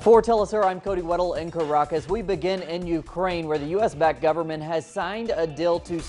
For Telesur, I'm Cody Weddle in Caracas. We begin in Ukraine, where the U.S.-backed government has signed a deal to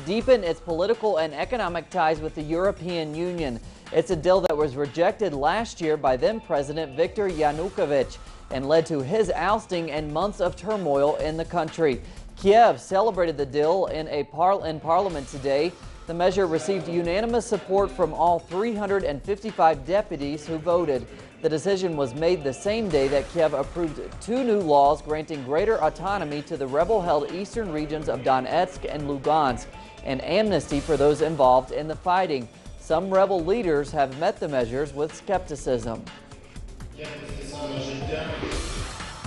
deepen its political and economic ties with the European Union. It's a deal that was rejected last year by then-President Viktor Yanukovych and led to his ousting and months of turmoil in the country. Kiev celebrated the deal in Parliament today. The measure received unanimous support from all 355 deputies who voted. The decision was made the same day that Kiev approved two new laws granting greater autonomy to the rebel-held eastern regions of Donetsk and Lugansk and amnesty for those involved in the fighting. Some rebel leaders have met the measures with skepticism.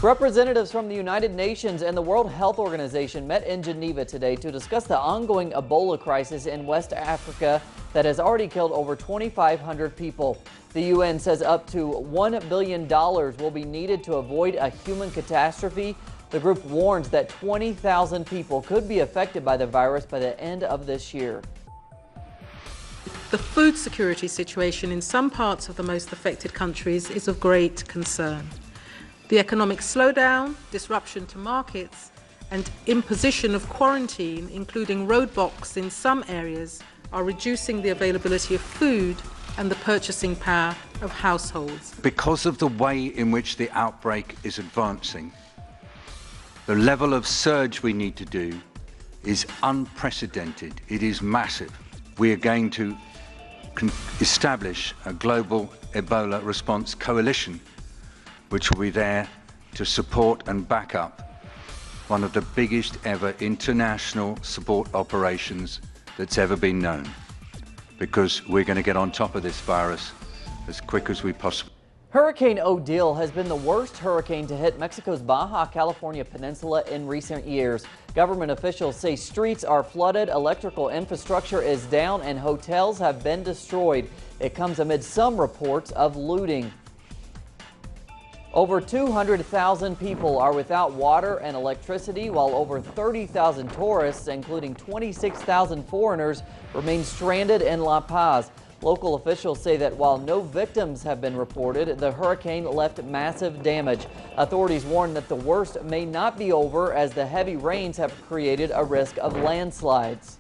Representatives from the United Nations and the World Health Organization met in Geneva today to discuss the ongoing Ebola crisis in West Africa that has already killed over 2,500 people. The UN says up to $1 billion will be needed to avoid a human catastrophe. The group warns that 20,000 people could be affected by the virus by the end of this year. The food security situation in some parts of the most affected countries is of great concern. The economic slowdown, disruption to markets, and imposition of quarantine, including roadblocks in some areas, are reducing the availability of food and the purchasing power of households. Because of the way in which the outbreak is advancing, the level of surge we need to do is unprecedented. It is massive. We are going to establish a global Ebola response coalition, which will be there to support and back up one of the biggest ever international support operations that's ever been known, because we're going to get on top of this virus as quick as we possibly. Hurricane Odile has been the worst hurricane to hit Mexico's Baja California peninsula in recent years. Government officials say streets are flooded, electrical infrastructure is down, and hotels have been destroyed. It comes amid some reports of looting. Over 200,000 people are without water and electricity, while over 30,000 tourists, including 26,000 foreigners, remain stranded in La Paz. Local officials say that while no victims have been reported, the hurricane left massive damage. Authorities warn that the worst may not be over, as the heavy rains have created a risk of landslides.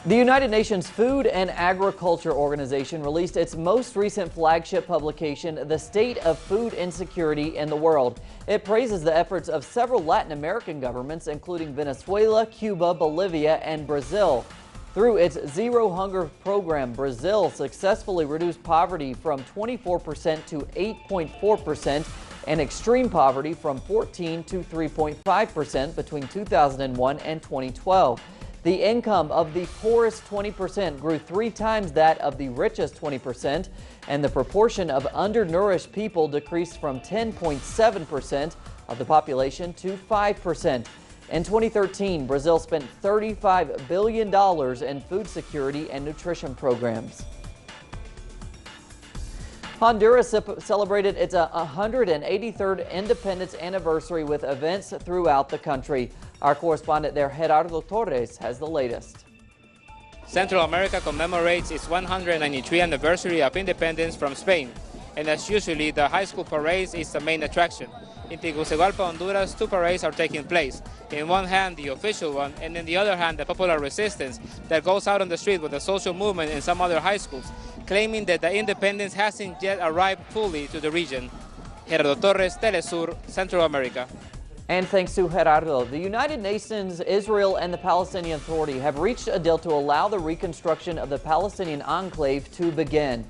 The United Nations Food and Agriculture Organization released its most recent flagship publication, The State of Food Insecurity in the World. It praises the efforts of several Latin American governments, including Venezuela, Cuba, Bolivia, and Brazil. Through its Zero Hunger program, Brazil successfully reduced poverty from 24% to 8.4% and extreme poverty from 14 to 3.5% between 2001 and 2012. The income of the poorest 20% grew 3 times that of the richest 20%, and the proportion of undernourished people decreased from 10.7% of the population to 5%. In 2013, Brazil spent $35 billion in food security and nutrition programs. Honduras celebrated its 183rd independence anniversary with events throughout the country. Our correspondent there, Gerardo Torres, has the latest. Central America commemorates its 193th anniversary of independence from Spain, and as usually, the high school parade is the main attraction. In Tegucigalpa, Honduras, 2 parades are taking place. In one hand, the official one, and in the other hand, the popular resistance that goes out on the street with the social movement in some other high schools, claiming that the independence hasn't yet arrived fully to the region. Gerardo Torres, Telesur, Central America. And thanks to Gerardo, the United Nations, Israel, and the Palestinian Authority have reached a deal to allow the reconstruction of the Palestinian enclave to begin.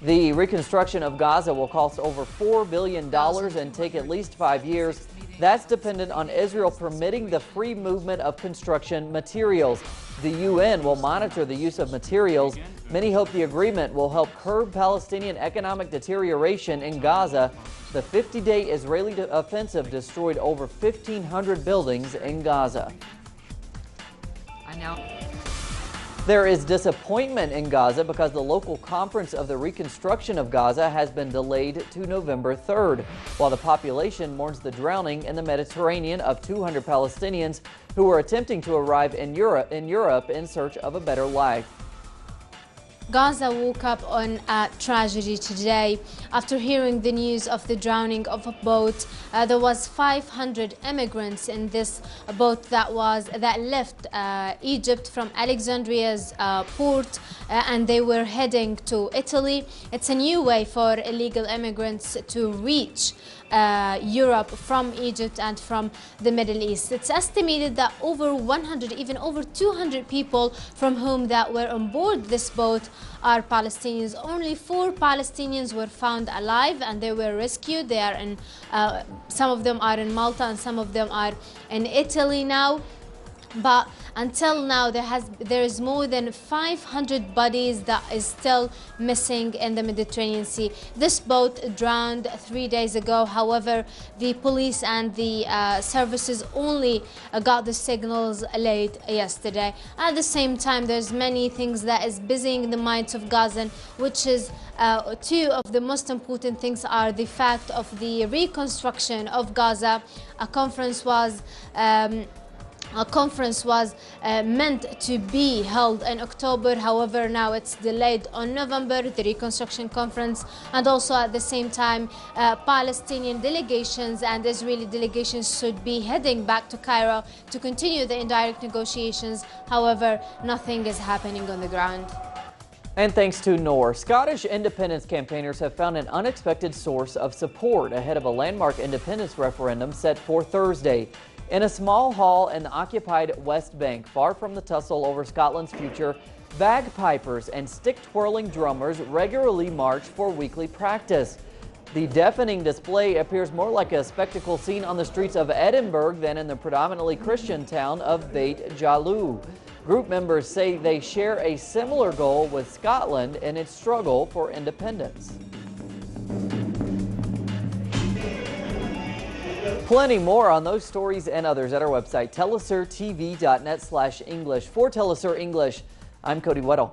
The reconstruction of Gaza will cost over $4 billion and take at least 5 years. That's dependent on Israel permitting the free movement of construction materials. The UN will monitor the use of materials. Many hope the agreement will help curb Palestinian economic deterioration in Gaza. The 50-day Israeli offensive destroyed over 1,500 buildings in Gaza. There is disappointment in Gaza because the local conference of the reconstruction of Gaza has been delayed to November 3rd, while the population mourns the drowning in the Mediterranean of 200 Palestinians who were attempting to arrive in Europe in search of a better life. Gaza woke up on a tragedy today. After hearing the news of the drowning of a boat, there was 500 immigrants in this boat that left Egypt from Alexandria's port, and they were heading to Italy. It's a new way for illegal immigrants to reach Europe from Egypt and from the Middle East. It's estimated that over 100, even over 200 people from whom that were on board this boat are Palestinians. Only 4 Palestinians were found alive and they were rescued. They are in, some of them are in Malta and some of them are in Italy now. But until now, there is more than 500 bodies that is still missing in the Mediterranean Sea. This boat drowned 3 days ago. However, the police and the services only got the signals late yesterday. At the same time, there's many things that is busying the minds of Gazan, which is two of the most important things are the fact of the reconstruction of Gaza. A conference was meant to be held in October. However, now it's delayed on November, the reconstruction conference, and also at the same time Palestinian delegations and Israeli delegations should be heading back to Cairo to continue the indirect negotiations. However, nothing is happening on the ground. And thanks to Noor, Scottish independence campaigners have found an unexpected source of support ahead of a landmark independence referendum set for Thursday. In a small hall in the occupied West Bank, far from the tussle over Scotland's future, bagpipers and stick-twirling drummers regularly march for weekly practice. The deafening display appears more like a spectacle seen on the streets of Edinburgh than in the predominantly Christian town of Beit Jalalu. Group members say they share a similar goal with Scotland in its struggle for independence. Plenty more on those stories and others at our website, telesurtv.net/English. For Telesur English, I'm Cody Weddle.